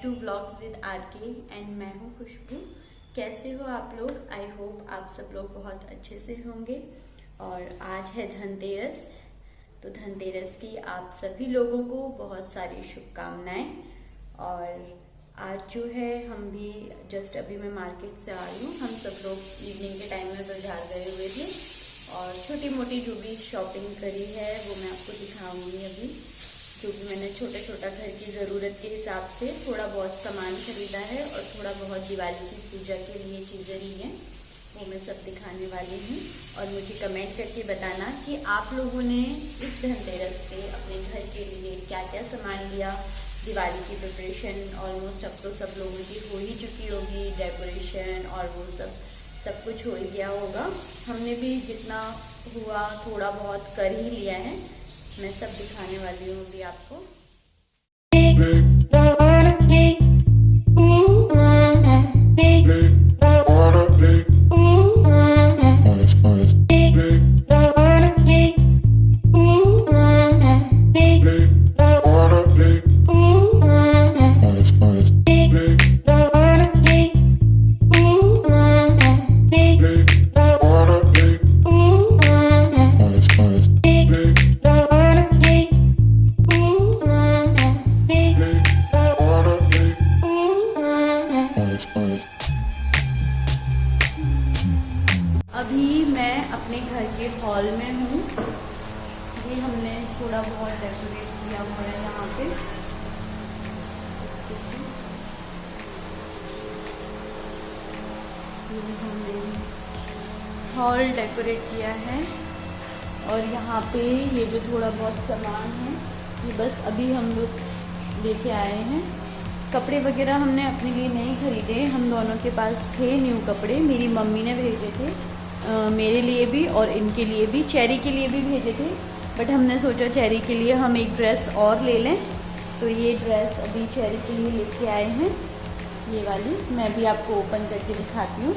To vlogs with RK and मैं हूँ खुशबू। कैसे हो आप लोग? आई होप आप सब लोग बहुत अच्छे से होंगे। और आज है धनतेरस, तो धनतेरस की आप सभी लोगों को बहुत सारी शुभकामनाएं। और आज जो है हम भी जस्ट अभी मैं मार्केट से आ रही हूँ। हम सब लोग इवनिंग के टाइम में बाजार गए हुए थे और छोटी मोटी जो भी शॉपिंग करी है वो मैं आपको दिखाऊंगी अभी। जो भी मैंने छोटा छोटा घर की ज़रूरत के हिसाब से थोड़ा बहुत सामान खरीदा है और थोड़ा बहुत दिवाली की पूजा के लिए चीज़ें ली हैं, वो मैं सब दिखाने वाली हूँ। और मुझे कमेंट करके बताना कि आप लोगों ने इस धनतेरस पे अपने घर के लिए क्या क्या सामान लिया। दिवाली की प्रिपरेशन ऑलमोस्ट अब तो सब लोगों की हो ही चुकी होगी, डेकोरेशन और वो सब कुछ हो ही गया होगा। हमने भी जितना हुआ थोड़ा बहुत कर ही लिया है। मैं सब दिखाने वाली हूँ अभी आपको। अभी मैं अपने घर के हॉल में हूँ। ये हमने थोड़ा बहुत डेकोरेट किया हुआ है यहाँ पे। ये हमने हॉल डेकोरेट किया है और यहाँ पे ये जो थोड़ा बहुत सामान है ये बस अभी हम लोग लेके आए हैं। कपड़े वगैरह हमने अपने लिए नहीं खरीदे, हम दोनों के पास थे न्यू कपड़े, मेरी मम्मी ने भेजे थे मेरे लिए भी और इनके लिए भी, चेरी के लिए भी भेजे थे। बट हमने सोचा चेरी के लिए हम एक ड्रेस और ले लें, तो ये ड्रेस अभी चेरी के लिए लेके आए हैं। ये वाली मैं भी आपको ओपन करके दिखाती हूँ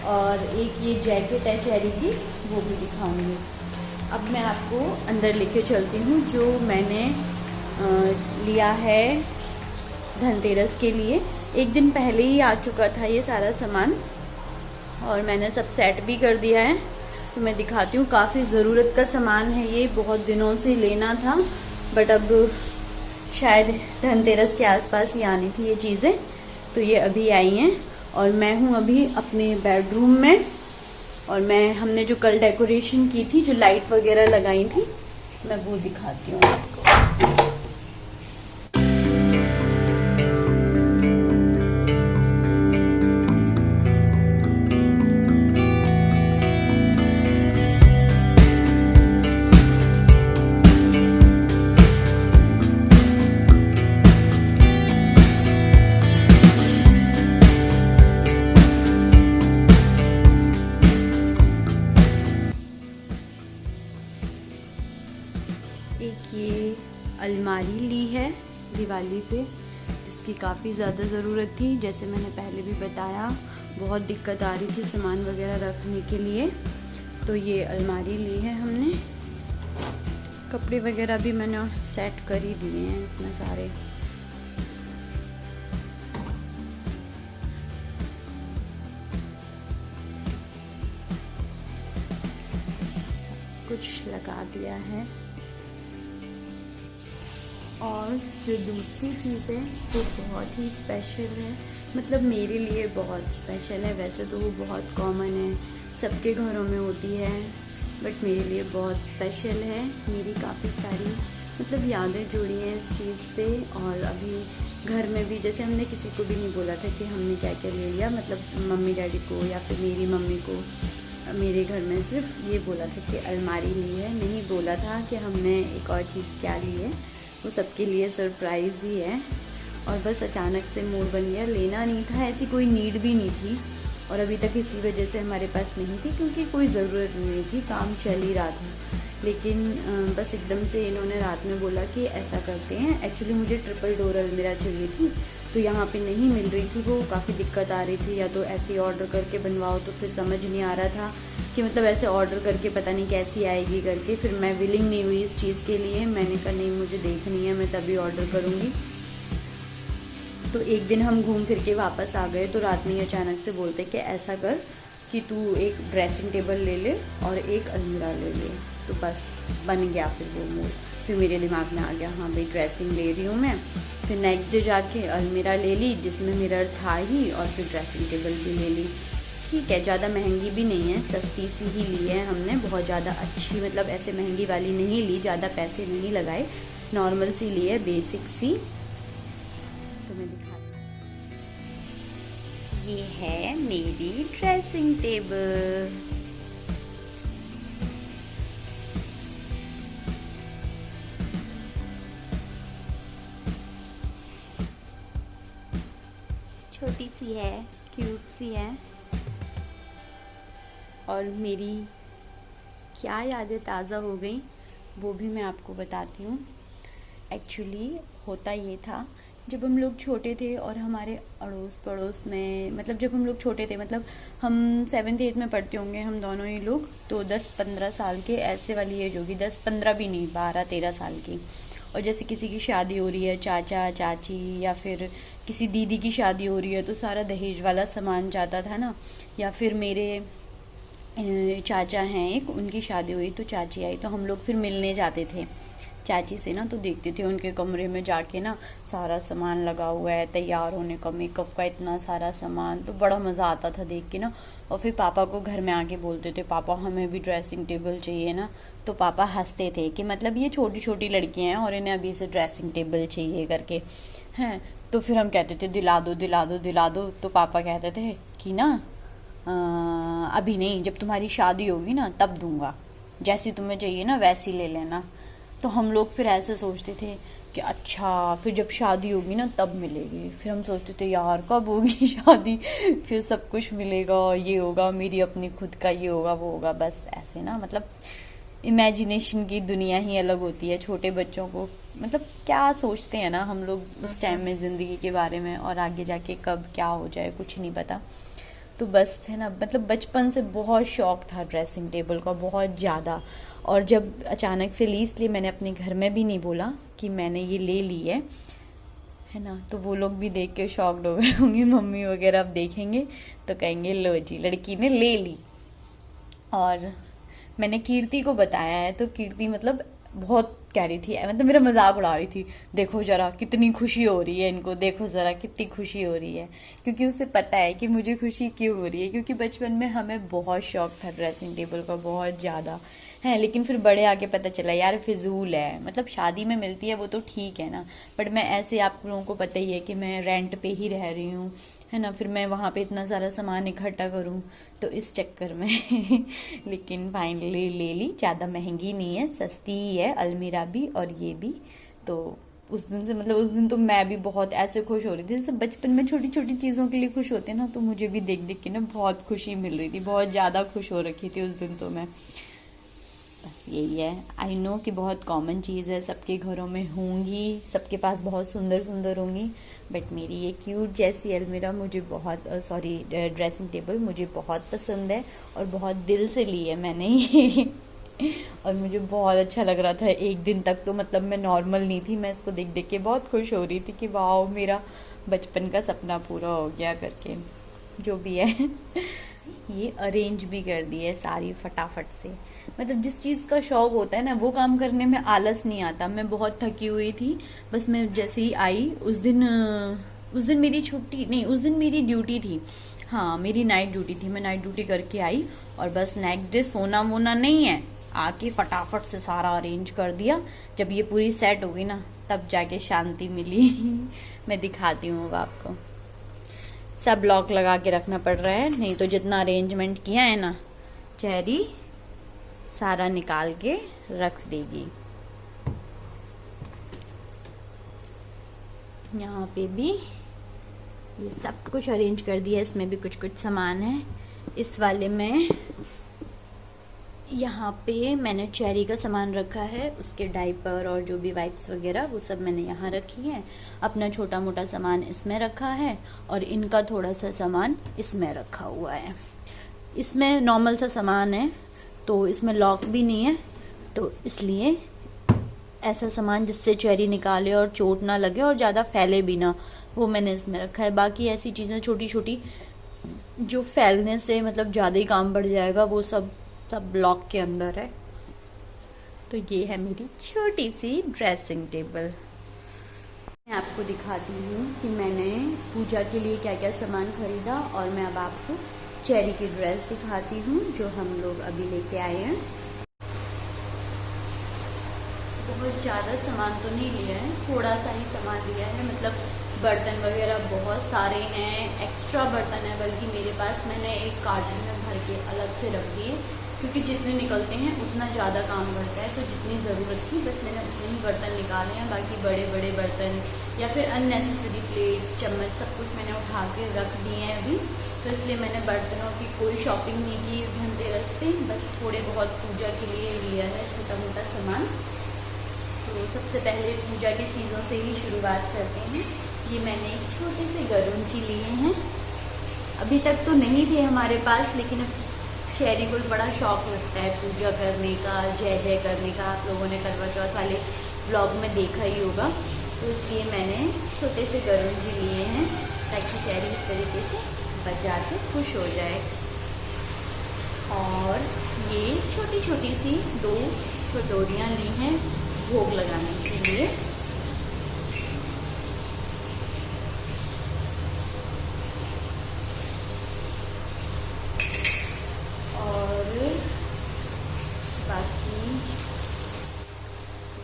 और एक ये जैकेट है चेरी की, वो भी दिखाऊंगी। अब मैं आपको अंदर लेके चलती हूँ जो मैंने लिया है धनतेरस के लिए। एक दिन पहले ही आ चुका था ये सारा सामान और मैंने सब सेट भी कर दिया है, तो मैं दिखाती हूँ। काफ़ी ज़रूरत का सामान है ये, बहुत दिनों से लेना था बट अब शायद धनतेरस के आसपास ही आनी थी ये चीज़ें, तो ये अभी आई हैं। और मैं हूँ अभी अपने बेडरूम में और हमने जो कल डेकोरेशन की थी, जो लाइट वगैरह लगाई थी, मैं वो दिखाती हूँ आपको। एक ये अलमारी ली है दिवाली पे, जिसकी काफ़ी ज़्यादा ज़रूरत थी। जैसे मैंने पहले भी बताया, बहुत दिक्कत आ रही थी सामान वगैरह रखने के लिए, तो ये अलमारी ली है हमने। कपड़े वगैरह भी मैंने सेट कर ही दिए हैं इसमें सारे। कुछ लगा दिया है। और जो दूसरी चीज़ है वो बहुत ही स्पेशल है, मतलब मेरे लिए बहुत स्पेशल है। वैसे तो वो बहुत कॉमन है, सबके घरों में होती है, बट मेरे लिए बहुत स्पेशल है। मेरी काफ़ी सारी मतलब यादें जुड़ी हैं इस चीज़ से। और अभी घर में भी जैसे हमने किसी को भी नहीं बोला था कि हमने क्या क्या ले लिया, मतलब मम्मी डैडी को या फिर मेरी मम्मी को, मेरे घर में सिर्फ ये बोला था कि अलमारी ली है, नहीं बोला था कि हमने एक और चीज़ क्या ली है। वो सबके लिए सरप्राइज़ ही है और बस अचानक से मूड बन गया। लेना नहीं था, ऐसी कोई नीड भी नहीं थी और अभी तक इसी वजह से हमारे पास नहीं थी, क्योंकि कोई ज़रूरत नहीं थी, काम चल ही रहा था। लेकिन बस एकदम से इन्होंने रात में बोला कि ऐसा करते हैं। एक्चुअली मुझे ट्रिपल डोर अलमीरा चाहिए थी, तो यहाँ पे नहीं मिल रही थी, वो काफ़ी दिक्कत आ रही थी। या तो ऐसे ही ऑर्डर करके बनवाओ, तो फिर समझ नहीं आ रहा था कि मतलब ऐसे ऑर्डर करके पता नहीं कैसी आएगी करके। फिर मैं विलिंग नहीं हुई इस चीज़ के लिए, मैंने कहा नहीं मुझे देखनी है, मैं तभी ऑर्डर करूँगी। तो एक दिन हम घूम फिर के वापस आ गए तो रात में ही अचानक से बोलते कि ऐसा कर कि तू एक ड्रेसिंग टेबल ले ले और एक अलमीरा ले ले। तो बस बन गया फिर वो मूड। फिर मेरे दिमाग में आ गया हाँ भाई ड्रेसिंग ले रही हूँ मैं। फिर नेक्स्ट डे जाके अलमीरा ले ली जिसमें मिरर था ही, और फिर ड्रेसिंग टेबल भी ले ली। ठीक है, ज़्यादा महंगी भी नहीं है, सस्ती सी ही ली है हमने, बहुत ज़्यादा अच्छी मतलब ऐसे महंगी वाली नहीं ली, ज़्यादा पैसे नहीं लगाए, नॉर्मल सी ली है, बेसिक सी। तो मैं दिखाती हूँ, ये है मेरी ड्रेसिंग टेबल। छोटी सी है, क्यूट सी है। और मेरी क्या यादें ताज़ा हो गई वो भी मैं आपको बताती हूँ। एक्चुअली होता ये था, जब हम लोग छोटे थे और हमारे अड़ोस पड़ोस में, मतलब जब हम लोग छोटे थे, मतलब हम 7th 8th में पढ़ते होंगे हम दोनों ही लोग, तो 10-15 साल के ऐसे वाली एज होगी, 10-15 भी नहीं, 12-13 साल की। और जैसे किसी की शादी हो रही है, चाचा चाची या फिर किसी दीदी की शादी हो रही है, तो सारा दहेज वाला सामान जाता था ना। या फिर मेरे चाचा हैं एक, उनकी शादी हुई तो चाची आई तो हम लोग फिर मिलने जाते थे चाची से ना, तो देखते थे उनके कमरे में जाके ना सारा सामान लगा हुआ है तैयार होने का, मेकअप का इतना सारा सामान, तो बड़ा मज़ा आता था देख के ना। और फिर पापा को घर में आके बोलते थे पापा हमें भी ड्रेसिंग टेबल चाहिए ना, तो पापा हंसते थे कि मतलब ये छोटी छोटी लड़कियाँ हैं और इन्हें अभी से ड्रेसिंग टेबल चाहिए करके हैं। तो फिर हम कहते थे दिला दो दिला दो दिला दो, तो पापा कहते थे कि ना अभी नहीं, जब तुम्हारी शादी होगी ना तब दूंगा, जैसी तुम्हें चाहिए ना वैसी ले लेना। तो हम लोग फिर ऐसे सोचते थे कि अच्छा फिर जब शादी होगी ना तब मिलेगी। फिर हम सोचते थे यार कब होगी शादी, फिर सब कुछ मिलेगा, ये होगा मेरी अपनी खुद का, ये होगा वो होगा, बस ऐसे ना। मतलब इमेजिनेशन की दुनिया ही अलग होती है छोटे बच्चों को, मतलब क्या सोचते हैं ना हम लोग उस टाइम में ज़िंदगी के बारे में, और आगे जाके कब क्या हो जाए कुछ नहीं पता। तो बस है ना, मतलब बचपन से बहुत शौक था ड्रेसिंग टेबल का, बहुत ज़्यादा। और जब अचानक से ली, इसलिए मैंने अपने घर में भी नहीं बोला कि मैंने ये ले ली है ना। तो वो लोग भी देख के शॉक्ड हो गए होंगे, मम्मी वगैरह अब देखेंगे तो कहेंगे लो जी लड़की ने ले ली। और मैंने कीर्ति को बताया है तो कीर्ति मतलब बहुत कह रही थी, मतलब मेरा मजाक उड़ा रही थी, देखो जरा कितनी खुशी हो रही है इनको, देखो जरा कितनी खुशी हो रही है। क्योंकि उसे पता है कि मुझे खुशी क्यों हो रही है, क्योंकि बचपन में हमें बहुत शौक था ड्रेसिंग टेबल का, बहुत ज़्यादा है। लेकिन फिर बड़े आके पता चला यार फिजूल है, मतलब शादी में मिलती है वो तो ठीक है ना, बट मैं ऐसे, आप लोगों को पता ही है कि मैं रेंट पे ही रह रही हूँ, है ना। फिर मैं वहाँ पे इतना सारा सामान इकट्ठा करूँ, तो इस चक्कर में लेकिन फाइनली ले ली, ज़्यादा महंगी नहीं है, सस्ती ही है, अलमीरा भी और ये भी। तो उस दिन से, मतलब उस दिन तो मैं भी बहुत ऐसे खुश हो रही थी, जैसे बचपन में छोटी छोटी चीज़ों के लिए खुश होते हैं ना, तो मुझे भी देख देख के ना बहुत खुशी मिल रही थी, बहुत ज़्यादा खुश हो रखी थी उस दिन तो मैं। बस यही है। आई नो कि बहुत कॉमन चीज़ है, सबके घरों में होंगी, सबके पास बहुत सुंदर सुंदर होंगी, बट मेरी ये क्यूट जैसी अलमीरा मुझे बहुत, सॉरी ड्रेसिंग टेबल मुझे बहुत पसंद है और बहुत दिल से ली है मैंने ये और मुझे बहुत अच्छा लग रहा था एक दिन तक, तो मतलब मैं नॉर्मल नहीं थी, मैं इसको देख देख के बहुत खुश हो रही थी कि वाओ मेरा बचपन का सपना पूरा हो गया करके। जो भी है ये अरेंज भी कर दी है सारी फटाफट से, मतलब जिस चीज़ का शौक होता है ना वो काम करने में आलस नहीं आता। मैं बहुत थकी हुई थी, बस मैं जैसे ही आई उस दिन मेरी छुट्टी नहीं, उस दिन मेरी ड्यूटी थी, हाँ मेरी नाइट ड्यूटी थी, मैं नाइट ड्यूटी करके आई और बस नेक्स्ट डे सोना वोना नहीं है, आके फटाफट से सारा अरेंज कर दिया। जब ये पूरी सेट हो गई ना तब जाके शांति मिली मैं दिखाती हूँ अब आपको। सब लॉक लगा के रखना पड़ रहा है, नहीं तो जितना अरेंजमेंट किया है ना चेरी सारा निकाल के रख देगी। यहाँ पे भी ये सब कुछ अरेंज कर दिया, इसमें भी कुछ कुछ सामान है। इस वाले में यहाँ पे मैंने चेरी का सामान रखा है, उसके डाइपर और जो भी वाइप्स वगैरह वो सब मैंने यहाँ रखी है। अपना छोटा मोटा सामान इसमें रखा है और इनका थोड़ा सा सामान इसमें रखा हुआ है। इसमें नॉर्मल सा सामान है तो इसमें लॉक भी नहीं है, तो इसलिए ऐसा सामान जिससे चेरी निकाले और चोट ना लगे और ज़्यादा फैले भी ना, वो मैंने इसमें रखा है। बाकी ऐसी चीज़ें छोटी छोटी जो फैलने से मतलब ज़्यादा ही काम बढ़ जाएगा, वो सब ब्लॉक के अंदर है। तो ये है मेरी छोटी सी ड्रेसिंग टेबल। मैं आपको दिखाती हूँ कि मैंने पूजा के लिए क्या क्या सामान खरीदा, और मैं अब आपको चेरी की ड्रेस दिखाती हूँ जो हम लोग अभी लेके आए हैं। बहुत ज़्यादा सामान तो नहीं लिया है, थोड़ा सा ही सामान लिया है। मतलब बर्तन वगैरह बहुत सारे हैं, एक्स्ट्रा बर्तन है बल्कि मेरे पास। मैंने एक कार्टन में भर के अलग से रख दिए, क्योंकि जितने निकलते हैं उतना ज़्यादा काम बढ़ता है। तो जितनी ज़रूरत थी बस मैंने उतने ही बर्तन निकाले हैं। बाकी बड़े बड़े बर्तन या फिर अननेसेसरी प्लेट्स, चम्मच, सब कुछ मैंने उठा के रख दिए हैं अभी। तो इसलिए मैंने बर्तनों की कोई शॉपिंग नहीं की इस धनतेरस पे। बस थोड़े बहुत पूजा के लिए लिया है छोटा मोटा सामान। तो सबसे पहले पूजा की चीज़ों से ही शुरुआत करते हैं। ये मैंने एक छोटे से गरुंची लिए हैं। अभी तक तो नहीं थे हमारे पास, लेकिन अब चेरी को बड़ा शौक लगता है पूजा करने का, जय जय करने का। आप लोगों ने करवा चौथ वाले ब्लॉग में देखा ही होगा। तो इसलिए मैंने छोटे से गरुंची लिए हैं ताकि चेरी इस तरीके से बजा के खुश हो जाए। और ये छोटी छोटी सी 2 कटोरियाँ ली हैं भोग लगाने के लिए। और बाकी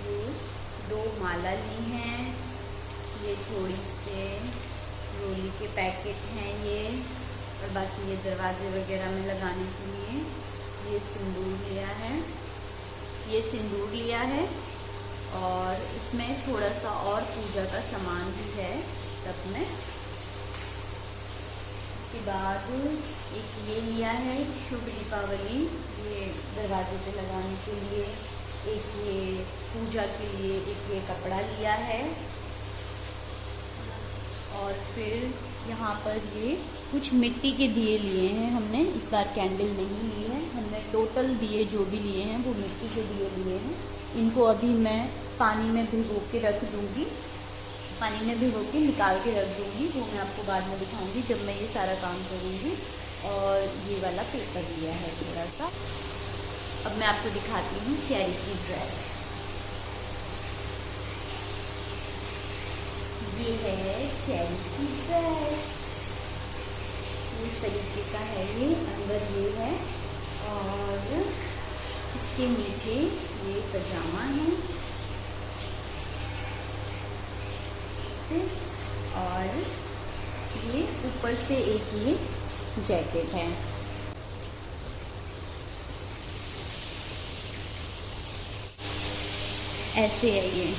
ये 2 माला ली हैं। ये थोड़ी से रोली के पैकेट हैं ये। और बाकी ये दरवाजे वगैरह में लगाने के लिए ये सिंदूर लिया है। और इसमें थोड़ा सा और पूजा का सामान भी है सब में। उसके बाद एक ये लिया है शुभ दीपावली, ये दरवाजे पे लगाने के लिए। एक ये पूजा के लिए एक ये कपड़ा लिया है। और फिर यहाँ पर ये कुछ मिट्टी के दिए लिए हैं हमने। इस बार कैंडल नहीं ली है हमने। टोटल दिए जो भी लिए हैं वो मिट्टी के दिए लिए हैं। इनको अभी मैं पानी में भिगो के रख दूँगी, पानी में भिगो के निकाल के रख दूँगी। वो मैं आपको बाद में दिखाऊँगी जब मैं ये सारा काम करूँगी। और ये वाला पेपर लिया है थोड़ा सा। अब मैं आपको दिखाती हूँ चेरी की ड्रेस। ये है चेरी की ड्रेस, इस तरीके का है ये। अंदर ये है और इसके नीचे ये पजामा है। और ये ऊपर से एक ये जैकेट है। ऐसे है ये।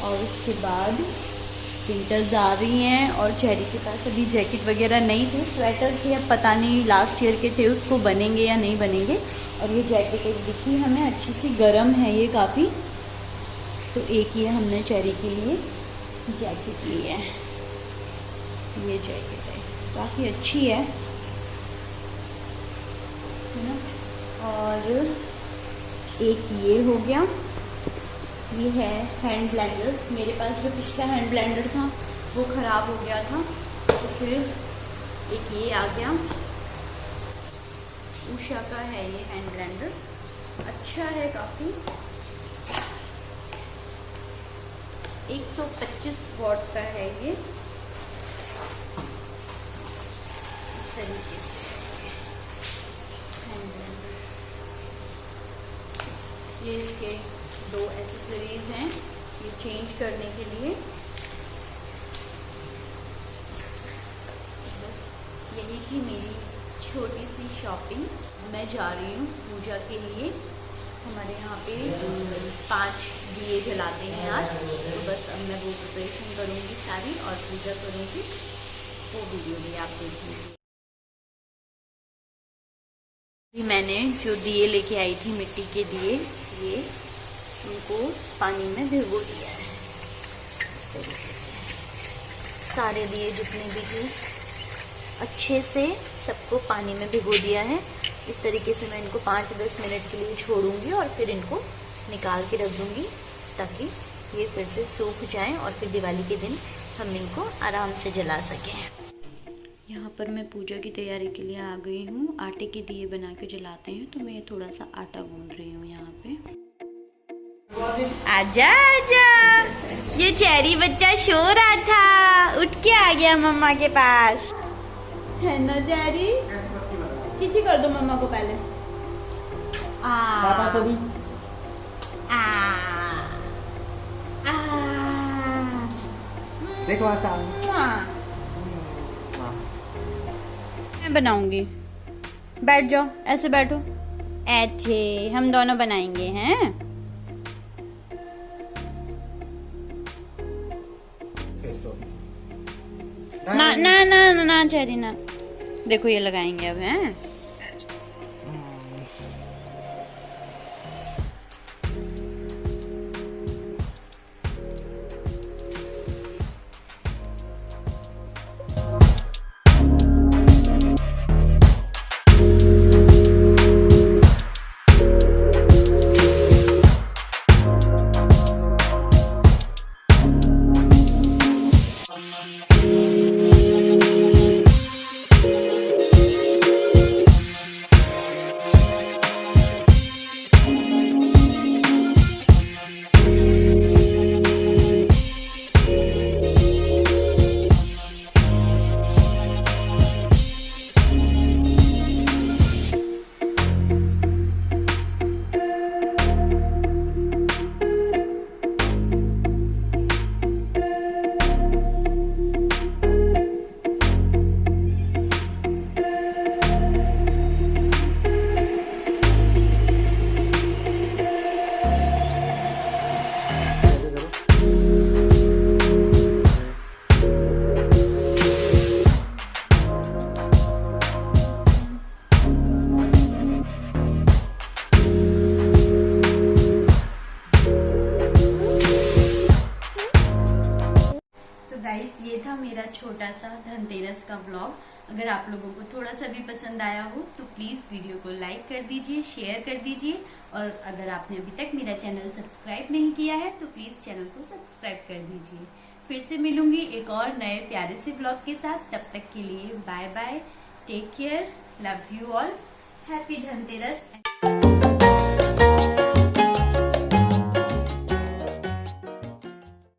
और उसके बाद विंटर्स आ रही हैं और चेरी के पास अभी जैकेट वगैरह नहीं थे, स्वेटर थे। अब पता नहीं लास्ट ईयर के थे, उसको बनेंगे या नहीं बनेंगे। और ये जैकेट एक दिखी हमें अच्छी सी, गर्म है ये काफ़ी। तो एक ये हमने चेरी के लिए जैकेट ली है। ये जैकेट है, काफ़ी अच्छी है ना। और एक ये हो गया, ये है हैंड ब्लेंडर। मेरे पास जो पिछला हैंड ब्लेंडर था वो ख़राब हो गया था, तो फिर एक ये आ गया। उषा का है ये हैंड ब्लेंडर, अच्छा है काफ़ी। 125 वॉट का है ये। इस तरीके से हैंड ब्लेंडर। ये इसके 2 एक्सेसरीज हैं ये चेंज करने के लिए। बस यही थी मेरी छोटी सी शॉपिंग। मैं जा रही हूँ पूजा के लिए। हमारे यहाँ पे 5 दिए जलाते हैं आज, तो बस अब मैं वो प्रिपरेशन करूँगी सारी और पूजा करूँगी। वो वीडियो भी आप देख लीजिए। मैंने जो दिए लेके आई थी मिट्टी के दिए, ये उनको पानी में भिगो दिया है इस तरीके से। सारे दिए जितने भी थे अच्छे से सबको पानी में भिगो दिया है। इस तरीके से मैं इनको 5-10 मिनट के लिए छोड़ूंगी और फिर इनको निकाल के रख दूंगी ताकि ये फिर से सूख जाएं और फिर दिवाली के दिन हम इनको आराम से जला सकें। यहाँ पर मैं पूजा की तैयारी के लिए आ गई हूँ। आटे के दिए बना के जलाते हैं, तो मैं थोड़ा सा आटा गूंद रही हूँ यहाँ पे। आजा आजा, ये चेरी बच्चा सो रहा था, उठ के आ गया मम्मा के पास, है ना चेरी? किसी कर दो मम्मा को पहले। पापा को भी। देखो सामने मैं बनाऊंगी। बैठ जाओ, ऐसे बैठो। ऐसे हम दोनों बनाएंगे हैं। ना ना ना ना ना चेरी ना। देखो ये लगाएंगे अब, हैं? गाइस, ये था मेरा छोटा सा धनतेरस का व्लॉग। अगर आप लोगों को थोड़ा सा भी पसंद आया हो तो प्लीज वीडियो को लाइक कर दीजिए, शेयर कर दीजिए, और अगर आपने अभी तक मेरा चैनल सब्सक्राइब नहीं किया है तो प्लीज चैनल को सब्सक्राइब कर दीजिए। फिर से मिलूंगी एक और नए प्यारे से व्लॉग के साथ। तब तक के लिए bye bye, take care, love you all, happy Dhanteras.